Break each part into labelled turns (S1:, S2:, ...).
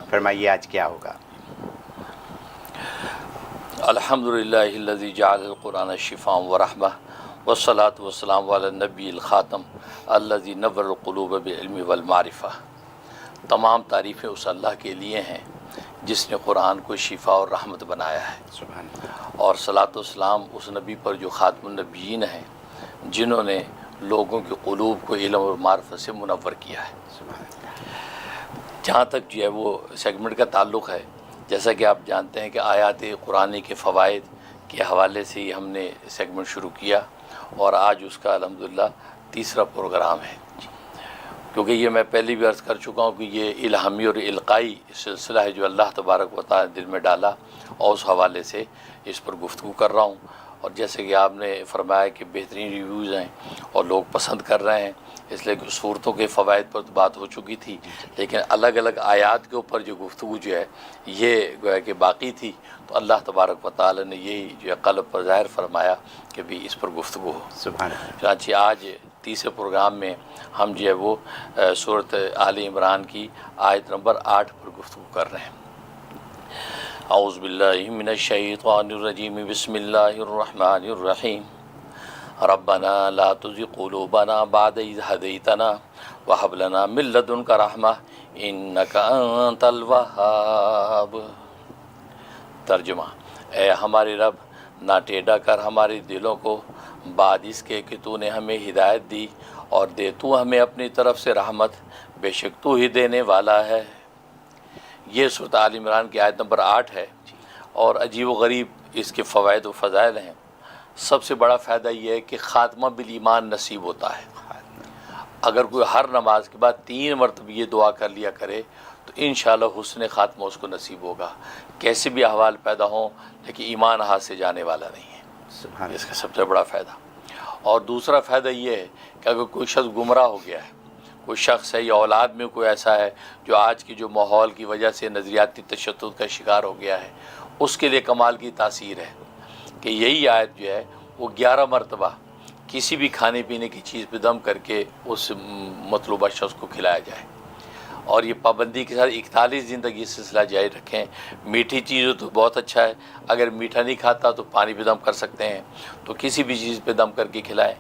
S1: فرمائیے آج کیا ہوگا؟
S2: الحمدللہ الذی جعل القرآن شفاء ورحمہ والصلاة والسلام علی النبی الخاتم الذی نور القلوب بالعلم والمعرفہ۔ تمام تعریفیں اس اللہ کے لیے ہیں جس نے قرآن کو شفاء اور رحمت بنایا ہے،
S1: سبحان اللہ۔
S2: اور صلاۃ و سلام اس نبی پر جو خاتم النبیین ہیں، جنہوں نے لوگوں کے قلوب کو علم اور معرفت سے منور کیا ہے۔
S1: سبحان اللہ۔
S2: جہاں تک جو ہے وہ سیگمنٹ کا تعلق ہے، جیسا کہ آپ جانتے ہیں کہ آیات قرآن کے فوائد کے حوالے سے ہی ہم نے سیگمنٹ شروع کیا، اور آج اس کا الحمدللہ تیسرا پروگرام ہے، کیونکہ یہ میں پہلی بھی عرض کر چکا ہوں کہ یہ الہامی اور القائی سلسلہ ہے جو اللہ تبارک و تعالی دل میں ڈالا، اور اس حوالے سے اس پر گفتگو کر رہا ہوں۔ اور جیسے کہ آپ نے فرمایا کہ بہترین ریویوز ہیں اور لوگ پسند کر رہے ہیں، اس لیے کہ صورتوں کے فوائد پر تو بات ہو چکی تھی، لیکن الگ الگ آیات کے اوپر جو گفتگو جو ہے یہ گویا کہ باقی تھی، تو اللہ تبارک و تعالی نے یہی جو ہے قلب پر ظاہر فرمایا کہ بھی اس پر گفتگو ہو۔
S1: سبحان اللہ۔
S2: چنانچہ آج تیسرے پروگرام میں ہم جو ہے وہ سورۃ آل عمران کی آیت نمبر 8 پر گفتگو کر رہے ہیں۔ اعوذ باللہ من الشیطان الرجیم، بسم اللہ الرحمن الرحیم۔ ربنا لا تزغ قلوبنا بعد إذ هديتنا وهب لنا من لدنك رحمة إنك أنت الوهاب۔ ترجمہ: اے ہمارے رب، نہ ٹیڑھا کر ہمارے دلوں کو بعد اس کے کہ تو نے ہمیں ہدایت دی، اور دے تو ہمیں اپنی طرف سے رحمت، بے شک تو ہی دینے والا ہے۔ یہ سورۃ آل عمران کی آیت نمبر 8 ہے، اور عجیب و غریب اس کے فوائد و فضائل ہیں۔ سب سے بڑا فائدہ یہ ہے کہ خاتمہ بالایمان نصیب ہوتا ہے۔ اگر کوئی ہر نماز کے بعد 3 مرتبہ یہ دعا کر لیا کرے تو انشاءاللہ حسن خاتمہ اس کو نصیب ہوگا، کیسے بھی احوال پیدا ہوں، لیکن ایمان ہاتھ سے جانے والا نہیں ہے۔
S1: سبحان
S2: اس کا سب سے بڑا فائدہ۔ اور دوسرا فائدہ یہ ہے کہ اگر کوئی شخص گمراہ ہو گیا ہے، کوئی شخص ہے یا اولاد میں کوئی ایسا ہے جو آج کی جو ماحول کی وجہ سے نظریاتی تشدد کا شکار ہو گیا ہے، اس کے لیے کمال کی تاثیر ہے کہ یہی آیت جو ہے وہ 11 مرتبہ کسی بھی کھانے پینے کی چیز پہ دم کر کے اس مطلوبہ شخص کو کھلایا جائے، اور یہ پابندی کے ساتھ 41 دن تک یہ سلسلہ جاری رکھیں۔ میٹھی چیزوں تو بہت اچھا ہے، اگر میٹھا نہیں کھاتا تو پانی پہ دم کر سکتے ہیں، تو کسی بھی چیز پہ دم کر کے کھلائیں۔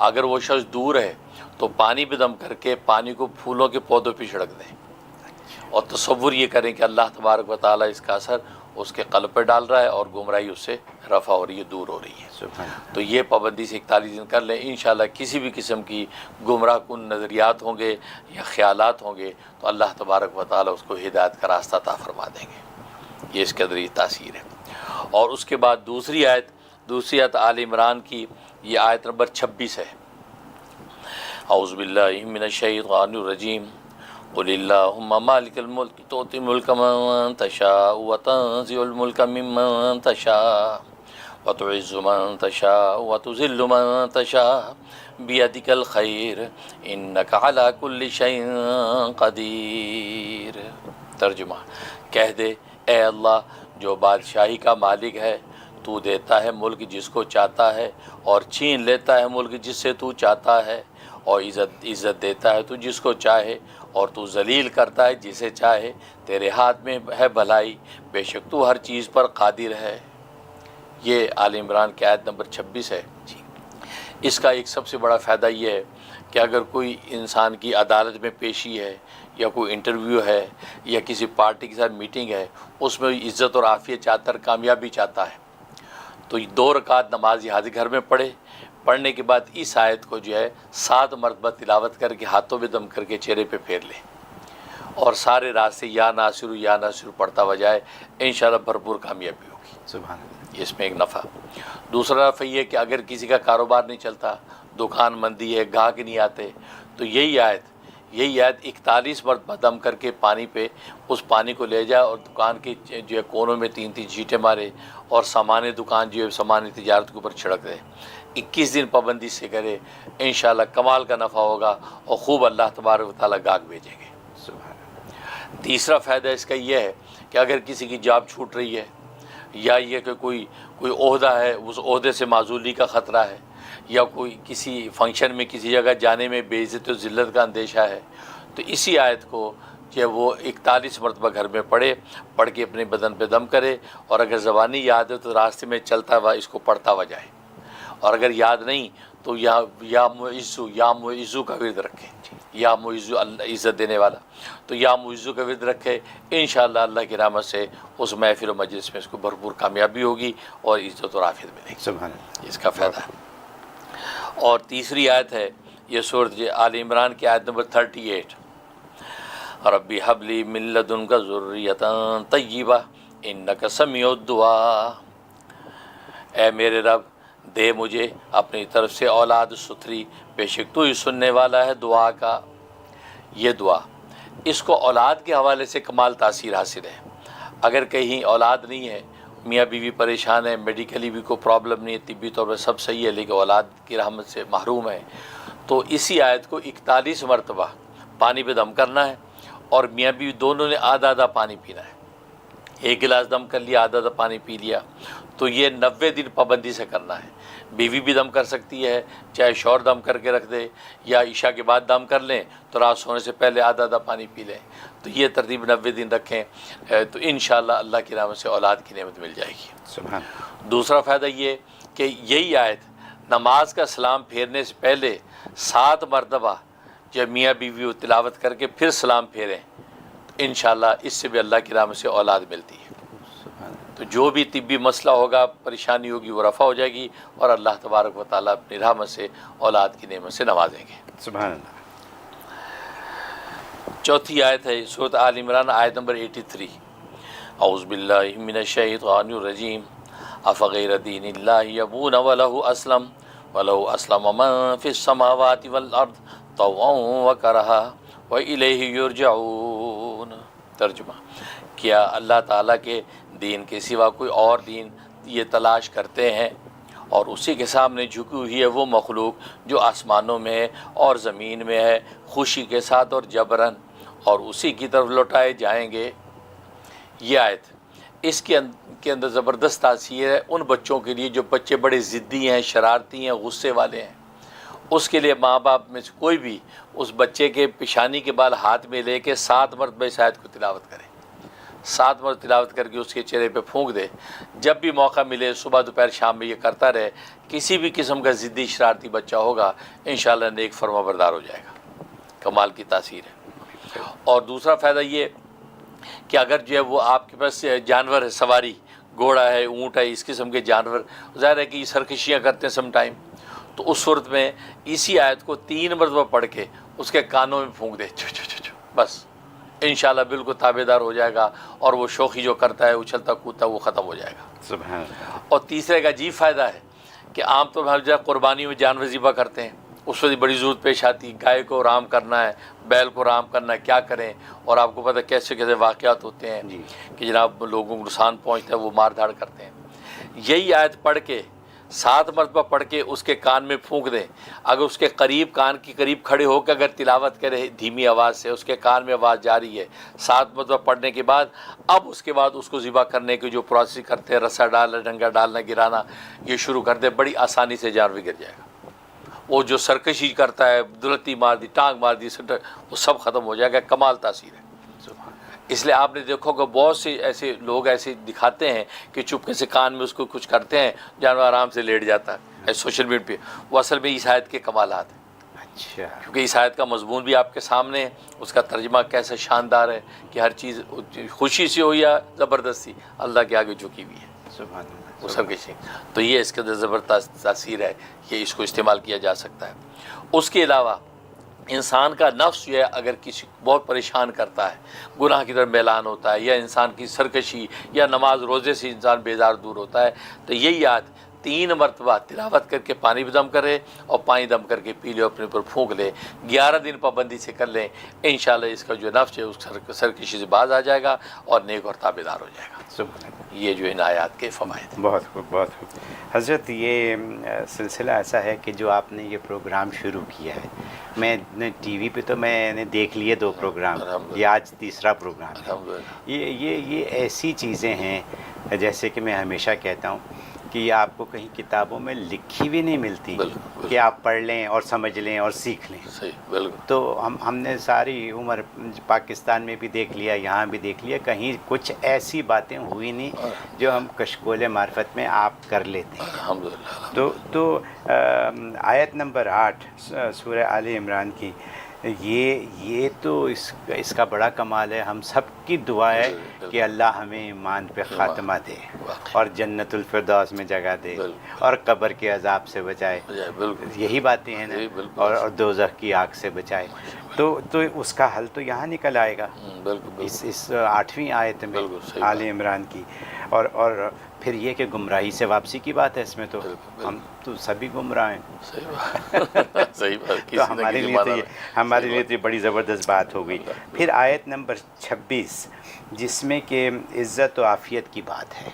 S2: اگر وہ شخص دور ہے تو پانی پہ دم کر کے پانی کو پھولوں کے پودوں پہ چھڑک دیں، اور تصور یہ کریں کہ اللہ تبارک و تعالیٰ اس کا اثر اس کے قلب پر ڈال رہا ہے، اور گمراہی اس سے رفع ہو رہی ہے، دور ہو رہی ہے۔
S1: سبحان اللہ۔
S2: تو یہ پابندی سے 41 دن کر لیں، انشاءاللہ کسی بھی قسم کی گمراہ کن نظریات ہوں گے یا خیالات ہوں گے تو اللہ تبارک و تعالیٰ اس کو ہدایت کا راستہ عطا فرما دیں گے۔ یہ اس قدر یہ تاثیر ہے۔ اور اس کے بعد دوسری آیت آل عمران کی یہ آیت نمبر 26 ہے۔ اعوذ باللہ من الشیطان الرجیم، قل اللہم مالک الملک تؤتی الملک من تشاء وتنزع الملک ممن تشاء وتعز من تشاء وتذل من تشاء بیدک الخیر انک علی کل شیء قدیر۔ ترجمہ: کہہ دے اے اللہ جو بادشاہی کا مالک ہے، تو دیتا ہے ملک جس کو چاہتا ہے اور چھین لیتا ہے ملک جس سے تو چاہتا ہے، اور عزت دیتا ہے تو جس کو چاہے اور تو ذلیل کرتا ہے جسے چاہے، تیرے ہاتھ میں ہے بھلائی، بے شک تو ہر چیز پر قادر ہے۔ یہ آل عمران کی آیت نمبر 26 ہے۔ اس کا ایک سب سے بڑا فائدہ یہ ہے کہ اگر کوئی انسان کی عدالت میں پیشی ہے یا کوئی انٹرویو ہے یا کسی پارٹی کے ساتھ میٹنگ ہے، اس میں عزت اور عافیت چاہتا ہے، کامیابی چاہتا ہے، تو 2 رکعت نماز یہاں گھر میں پڑھنے کے بعد اس آیت کو جو ہے 7 مرتبہ تلاوت کر کے ہاتھوں میں دم کر کے چہرے پہ پھیر لے، اور سارے راستے یا ناصر پڑھتا ہوا جائے، انشاءاللہ بھرپور کامیابی ہوگی۔
S1: سبحان اللہ۔
S2: اس میں ایک نفع۔ دوسرا نفع یہ کہ اگر کسی کا کاروبار نہیں چلتا، دکان مندی ہے، گاہک نہیں آتے، تو یہی آیت 41 مرتبہ دم کر کے پانی پہ اس پانی کو لے جائے اور دکان کے جو ہے کونوں میں 3 چھینٹے مارے، اور سامان دکان جو ہے سامان تجارت کے اوپر چھڑک دے۔ 21 دن پابندی سے کرے، انشاءاللہ کمال کا نفع ہوگا، اور خوب اللہ تبارک و تعالیٰ گاہک بھیجیں گے۔
S1: سبحان اللہ۔
S2: تیسرا فائدہ اس کا یہ ہے کہ اگر کسی کی جاب چھوٹ رہی ہے، یا یہ کہ کوئی عہدہ ہے، اس عہدے سے معزولی کا خطرہ ہے، یا کوئی کسی فنکشن میں کسی جگہ جانے میں بے عزت و ذلت کا اندیشہ ہے، تو اسی آیت کو جو وہ 41 مرتبہ گھر میں پڑھ کے اپنے بدن پہ دم کرے، اور اگر زبانی یاد ہے تو راستے میں چلتا ہوا اس کو پڑھتا ہوا جائے، اور اگر یاد نہیں تو یا معزو کا ورد رکھے، یا معزو اللہ عزت دینے والا، تو یا معزو کا ورد رکھے، انشاءاللہ اللہ کی رحمت سے اس محفل و مجلس میں اس کو بھرپور کامیابی ہوگی اور عزت و رافعت ملے گی،
S3: سبحان اللہ۔
S2: اس کا فائدہ ہے۔ اور تیسری آیت ہے یہ سورۃ آل عمران کی آیت نمبر 38، ربی حب لی من لدنک ذریۃ طیبہ انک سمیع الدعاء، اے میرے رب دے مجھے اپنی طرف سے اولاد ستھری، بے شک تو ہی سننے والا ہے دعا کا۔ یہ دعا اس کو اولاد کے حوالے سے کمال تاثیر حاصل ہے۔ اگر کہیں اولاد نہیں ہے، میاں بیوی پریشان ہے، میڈیکلی بھی کوئی پرابلم نہیں ہے، طبی طور پر سب صحیح ہے، لیکن اولاد کی رحمت سے محروم ہے، تو اسی آیت کو 41 مرتبہ پانی پہ دم کرنا ہے، اور میاں بیوی دونوں نے آدھا آدھا پانی پینا ہے۔ ایک گلاس دم کر لیا، آدھا آدھا پانی پی لیا، تو یہ 90 دن پابندی سے کرنا ہے۔ بیوی بھی دم کر سکتی ہے، چاہے شوہر دم کر کے رکھ دے، یا عشاء کے بعد دم کر لیں تو رات سونے سے پہلے آدھا آدھا پانی پی لیں، تو یہ ترتیب 90 دن رکھیں، تو انشاءاللہ اللہ کی رحمت سے اولاد کی نعمت مل جائے گی۔
S3: سبحان۔
S2: دوسرا فائدہ یہ کہ یہی آیت نماز کا سلام پھیرنے سے پہلے 7 مرتبہ جب میاں بیوی وہ تلاوت کر کے پھر سلام پھیریں، انشاءاللہ اس سے بھی اللہ کی رحمت سے اولاد ملتی ہے۔ تو جو بھی طبی مسئلہ ہوگا، پریشانی ہوگی، وہ رفع ہو جائے گی، اور اللہ تبارک و تعالیٰ اپنی رحمت سے اولاد کی نعمت سے نوازیں گے۔
S3: سبحان اللہ۔
S2: چوتھی آیت ہے سورۃ آل عمران آیت نمبر 83، اعوذ باللہ من الشیطان الرجیم، افغیر دین اللہ یبغون ولہ اسلم من فی السماوات والارض طوعا وکرہا والیہ یرجعون۔ ترجمہ، کیا اللہ تعالیٰ کے دین کے سوا کوئی اور دین یہ تلاش کرتے ہیں، اور اسی کے سامنے جھکی ہوئی ہے وہ مخلوق جو آسمانوں میں ہے اور زمین میں ہے، خوشی کے ساتھ اور جبراً، اور اسی کی طرف لوٹائے جائیں گے۔ یہ آیت اس کے اندر زبردست تاثیر ہے ان بچوں کے لیے جو بچے بڑے ضدی ہیں، شرارتی ہیں، غصے والے ہیں۔ اس کے لیے ماں باپ میں سے کوئی بھی اس بچے کے پیشانی کے بال ہاتھ میں لے کے 7 مرتبہ اس آیت کو تلاوت کرے، 7 مرتبہ تلاوت کر کے اس کے چہرے پہ پھونک دے، جب بھی موقع ملے صبح دوپہر شام میں یہ کرتا رہے، کسی بھی قسم کا ضدی شرارتی بچہ ہوگا انشاءاللہ نیک فرما بردار ہو جائے گا۔ کمال کی تاثیر ہے۔ اور دوسرا فائدہ یہ کہ اگر جو ہے وہ آپ کے پاس جانور ہے، سواری، گھوڑا ہے، اونٹ ہے، اس قسم کے جانور، ظاہر ہے کہ یہ سرکشیاں کرتے ہیں سم ٹائم، تو اس صورت میں اسی آیت کو 3 مرتبہ پڑھ کے اس کے کانوں میں پھونک دے، چو چو چو چو، بس انشاءاللہ بالکل تابع دار ہو جائے گا، اور وہ شوخی جو کرتا ہے، اچھلتا کودتا، وہ ختم ہو جائے گا۔
S3: سبحان اللہ۔
S2: اور تیسرے کا عجیب فائدہ ہے کہ عام طور پر ہم جب قربانی میں جانور ذبح کرتے ہیں، اس وقت بڑی ضرورت پیش آتی، گائے کو رام کرنا ہے، بیل کو رام کرنا ہے، کیا کریں، اور آپ کو پتہ کیسے کیسے واقعات ہوتے ہیں کہ جناب لوگوں کو نقصان پہنچتا ہے، وہ مار دھاڑ کرتے ہیں۔ یہی آیت پڑھ کے 7 مرتبہ پڑھ کے اس کے کان میں پھونک دیں، اگر اس کے قریب کان کے قریب کھڑے ہو کے اگر تلاوت کرے دھیمی آواز سے، اس کے کان میں آواز جاری ہے، 7 مرتبہ پڑھنے کے بعد اب اس کے بعد اس کو ذبح کرنے کی جو پروسیس کرتے ہیں، رسا ڈالنا، ڈنگا ڈالنا، گرانا، یہ شروع کر دے، بڑی آسانی سے جانور گر جائے گا۔ وہ جو سرکشی کرتا ہے، دلتی مار دی، ٹانگ مار دی، وہ سب ختم ہو جائے گا۔ کمال تاثیر ہے۔ اس لیے آپ نے دیکھو کہ بہت سے ایسے لوگ ایسے دکھاتے ہیں کہ چپکے سے کان میں اس کو کچھ کرتے ہیں، جانور آرام سے لیٹ جاتا ہے سوشل میڈیا پہ، وہ اصل میں اس آیت کے کمالات ہیں۔
S3: اچھا،
S2: کیونکہ اس آیت کا مضمون بھی آپ کے سامنے ہے، اس کا ترجمہ کیسا شاندار ہے کہ ہر چیز خوشی سے ہو یا زبردستی اللہ کے آگے جھکی ہوئی ہے،
S3: سبحان اللہ۔
S2: وہ سب کچھ۔ تو یہ اس کے اندر زبردست تاثیر ہے کہ اس کو استعمال کیا جا سکتا ہے۔ اس کے علاوہ انسان کا نفس جو ہے اگر کسی کو بہت پریشان کرتا ہے، گناہ کی طرف میلان ہوتا ہے، یا انسان کی سرکشی یا نماز روزے سے انسان بیزار دور ہوتا ہے، تو یہی آیت 3 مرتبہ تلاوت کر کے پانی بھی دم کرے اور پانی دم کر کے پی لے، اپنے اوپر پھونک لے، 11 دن پابندی سے کر لیں، انشاءاللہ اس کا جو نفس ہے اس سرکشی سے باز آ جائے گا اور نیک اور تابع دار ہو جائے گا۔
S3: سبحان اللہ۔
S2: یہ جو ان آیات کے فوائد ہیں۔
S3: بہت خوب، بہت خوب حضرت۔ یہ سلسلہ ایسا ہے کہ جو آپ نے یہ پروگرام شروع کیا ہے، میں نے ٹی وی پہ تو میں نے دیکھ لیے 2 پروگرام، یہ آج تیسرا پروگرام ہے۔
S2: الحمدللہ۔
S3: یہ ایسی چیزیں ہیں، جیسے کہ میں ہمیشہ کہتا ہوں کہ یہ آپ کو کہیں کتابوں میں لکھی بھی نہیں ملتی
S2: بالکل،
S3: کہ آپ پڑھ لیں اور سمجھ لیں اور سیکھ لیں.
S2: صحیح، بالکل.
S3: تو ہم نے ساری عمر پاکستان میں بھی دیکھ لیا، یہاں بھی دیکھ لیا، کہیں کچھ ایسی باتیں ہوئی نہیں جو ہم کشکول معرفت میں آپ کر لیتے ہیں.
S2: الحمدللہ.
S3: تو آیت نمبر 8 سورہ آل عمران کی، یہ تو اس کا بڑا کمال ہے. ہم سب کی دعا ہے کہ اللہ ہمیں ایمان پہ خاتمہ دے اور جنت الفردوس میں جگہ دے اور قبر کے عذاب سے بچائے.
S2: بالکل
S3: یہی باتیں ہیں نا، اور دوزخ کی آگ سے بچائے. تو اس کا حل تو یہاں نکل آئے گا
S2: بالکل
S3: اس 8ویں آیت میں آل عمران کی. اور پھر یہ کہ گمراہی سے واپسی کی بات ہے اس میں. تو ہم تو سبھی گمراہ ہیں.
S2: صحیح بات.
S3: تو ہمارے لیے تو یہ بڑی زبردست بات ہو گئی. پھر آیت نمبر 26 جس میں کہ عزت و عافیت کی بات ہے.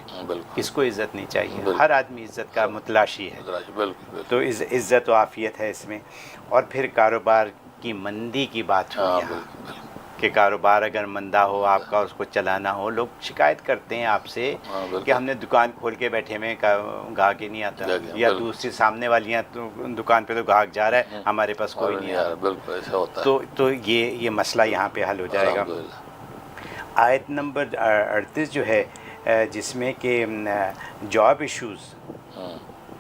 S3: کس کو عزت نہیں چاہیے؟ ہر آدمی عزت کا متلاشی ہے. تو عزت و عافیت ہے اس میں. اور پھر کاروبار کی مندی کی بات ہو یہاں کہ کاروبار اگر مندہ ہو آپ کا، اس کو چلانا ہو. لوگ شکایت کرتے ہیں آپ سے کہ ہم نے دکان کھول کے بیٹھے ہوئے گاہک ہی نہیں آتا، یا دوسری سامنے والی دکان پہ تو گاہک جا رہا ہے، ہمارے پاس کوئی نہیں آ رہا.
S2: بالکل ایسا ہوتا ہے.
S3: تو یہ مسئلہ یہاں پہ حل ہو جائے گا. آیت نمبر 38 جو ہے جس میں کہ جاب ایشوز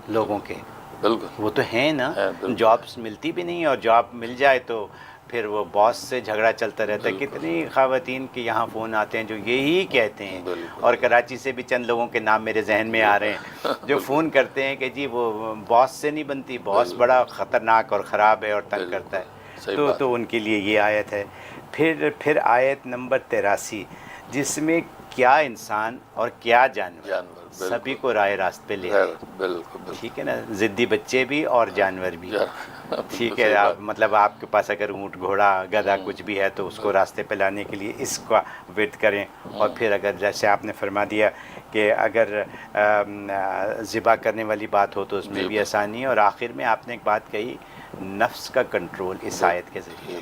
S3: لوگوں کے،
S2: بالکل
S3: وہ تو ہیں نا. جابس ملتی بھی نہیں، اور جاب مل جائے تو پھر وہ باس سے جھگڑا چلتا رہتا ہے. کتنی خواتین کے یہاں فون آتے ہیں جو یہی کہتے ہیں، اور کراچی سے بھی چند لوگوں کے نام میرے ذہن میں آ رہے ہیں جو فون کرتے ہیں کہ جی وہ باس سے نہیں بنتی، باس بڑا خطرناک اور خراب ہے اور تنگ کرتا ہے. تو ان کے لیے یہ آیت ہے. پھر آیت نمبر 83 جس میں کیا انسان اور کیا جانور سبھی کو رائے راست پہ لے آئے.
S2: بالکل
S3: ٹھیک ہے نا، ضدی بچے بھی اور جانور بھی. ٹھیک ہے، مطلب آپ کے پاس اگر اونٹ گھوڑا گدھا کچھ بھی ہے تو اس کو راستے پہ لانے کے لیے اس کا ورد کریں. اور پھر اگر جیسے آپ نے فرما دیا کہ اگر ذبح کرنے والی بات ہو تو اس میں بھی آسانی ہے. اور آخر میں آپ نے ایک بات کہی، نفس کا کنٹرول اس آیت کے ذریعے.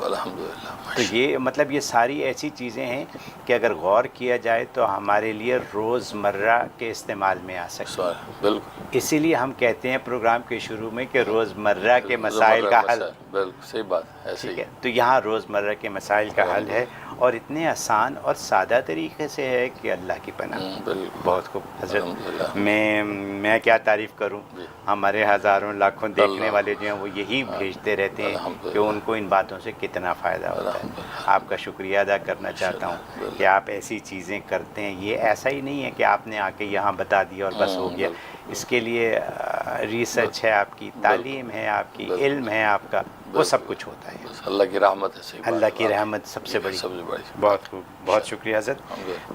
S2: الحمدللہ.
S3: تو یہ مطلب یہ ساری ایسی چیزیں ہیں کہ اگر غور کیا جائے تو ہمارے لیے روزمرہ کے استعمال میں آ سکتی ہیں.
S2: بالکل
S3: اسی لیے ہم کہتے ہیں پروگرام کے شروع میں کہ روزمرہ کے مسائل کا حل.
S2: بالکل صحیح بات ہے.
S3: ٹھیک ہے، تو یہاں روزمرہ کے مسائل کا حل ہے، اور اتنے آسان اور سادہ طریقے سے ہے کہ اللہ کی پناہ. بہت خوب حضرت. میں کیا تعریف کروں. ہمارے ہزاروں لاکھوں دیکھنے والے جو ہیں وہ یہی بھیجتے رہتے ہیں کہ ان کو ان باتوں سے کتنا فائدہ ہوتا ہے. آپ کا شکریہ ادا کرنا چاہتا ہوں کہ آپ ایسی چیزیں کرتے ہیں. یہ ایسا ہی نہیں ہے کہ آپ نے آ کے یہاں بتا دیا اور بس ہو گیا. اس کے لیے ریسرچ ہے آپ کی، تعلیم ہے آپ کی، علم ہے آپ کا، وہ سب کچھ ہوتا ہے.
S2: اللہ کی رحمت ہے.
S3: اللہ کی رحمت سب سے بڑی. بہت خوب، بہت شکریہ حضرت.